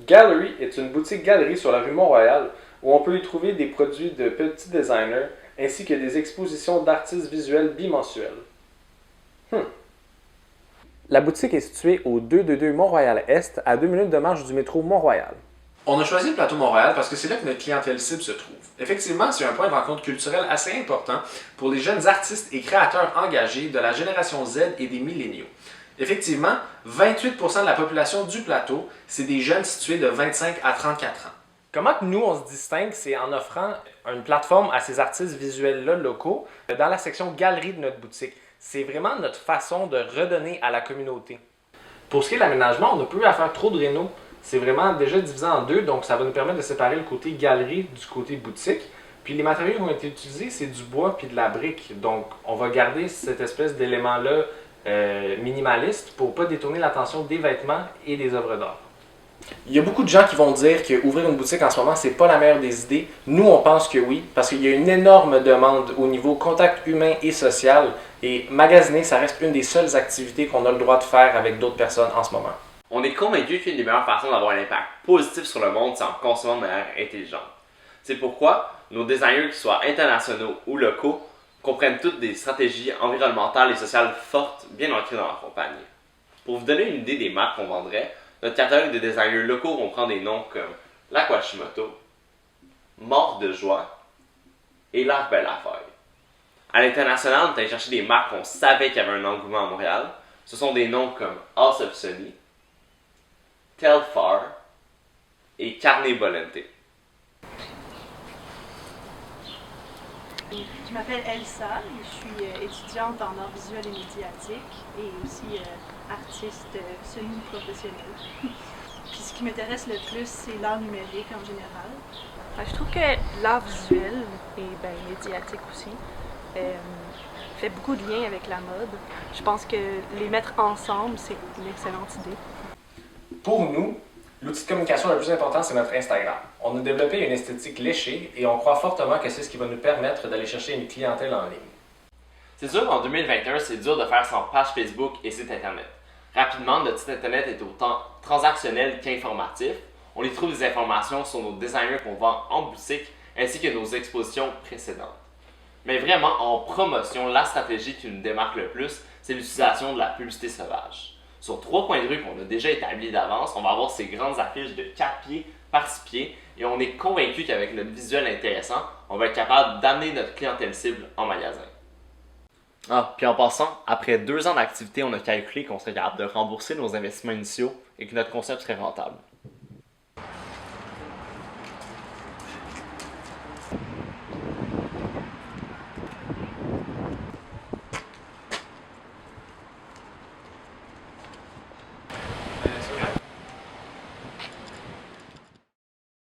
Gallery est une boutique galerie sur la rue Mont-Royal où on peut y trouver des produits de petits designers ainsi que des expositions d'artistes visuels bimensuelles. La boutique est située au 222 Mont-Royal-Est, à 2 minutes de marche du métro Mont-Royal. On a choisi le plateau Mont-Royal parce que c'est là que notre clientèle cible se trouve. Effectivement, c'est un point de rencontre culturel assez important pour les jeunes artistes et créateurs engagés de la génération Z et des milléniaux. Effectivement, 28% de la population du plateau, c'est des jeunes situés de 25 à 34 ans. Comment que nous, on se distingue, c'est en offrant une plateforme à ces artistes visuels-là locaux dans la section galerie de notre boutique. C'est vraiment notre façon de redonner à la communauté. Pour ce qui est de l'aménagement, on n'a plus à faire trop de réno. C'est vraiment déjà divisé en deux, donc ça va nous permettre de séparer le côté galerie du côté boutique. Puis les matériaux qui ont été utilisés, c'est du bois puis de la brique. Donc on va garder cette espèce d'élément-là minimaliste pour ne pas détourner l'attention des vêtements et des œuvres d'art. Il y a beaucoup de gens qui vont dire qu'ouvrir une boutique en ce moment, c'est pas la meilleure des idées. Nous, on pense que oui, parce qu'il y a une énorme demande au niveau contact humain et social. Et magasiner, ça reste une des seules activités qu'on a le droit de faire avec d'autres personnes en ce moment. On est convaincu qu'une des meilleures façons d'avoir un impact positif sur le monde, c'est en consommant de manière intelligente. C'est pourquoi nos designers, qu'ils soient internationaux ou locaux, comprennent toutes des stratégies environnementales et sociales fortes, bien ancrées dans leur compagnie. Pour vous donner une idée des marques qu'on vendrait, notre catalogue de designers locaux comprend des noms comme La Quashimoto, Mort de Joie et La Belle Affaire. À l'international, on est allé chercher des marques qu'on savait qu'il y avait un engouement à Montréal. Ce sont des noms comme House of Sunny, Telfar et Carne Bolente. Je m'appelle Elsa et je suis étudiante en arts visuels et médiatiques et aussi artiste semi-professionnelle. Puis ce qui m'intéresse le plus, c'est l'art numérique en général. Je trouve que l'art visuel et médiatique aussi fait beaucoup de liens avec la mode. Je pense que les mettre ensemble, c'est une excellente idée. Pour nous, l'outil de communication le plus important, c'est notre Instagram. On a développé une esthétique léchée et on croit fortement que c'est ce qui va nous permettre d'aller chercher une clientèle en ligne. C'est sûr qu'en 2021, c'est dur de faire sans page Facebook et site internet. Rapidement, notre site internet est autant transactionnel qu'informatif. On y trouve des informations sur nos designers qu'on vend en boutique ainsi que nos expositions précédentes. Mais vraiment, en promotion, la stratégie qui nous démarque le plus, c'est l'utilisation de la publicité sauvage. Sur 3 coins de rue qu'on a déjà établis d'avance, on va avoir ces grandes affiches de 4 pieds par 6 pieds et on est convaincu qu'avec notre visuel intéressant, on va être capable d'amener notre clientèle cible en magasin. Puis en passant, après 2 ans d'activité, on a calculé qu'on serait capable de rembourser nos investissements initiaux et que notre concept serait rentable.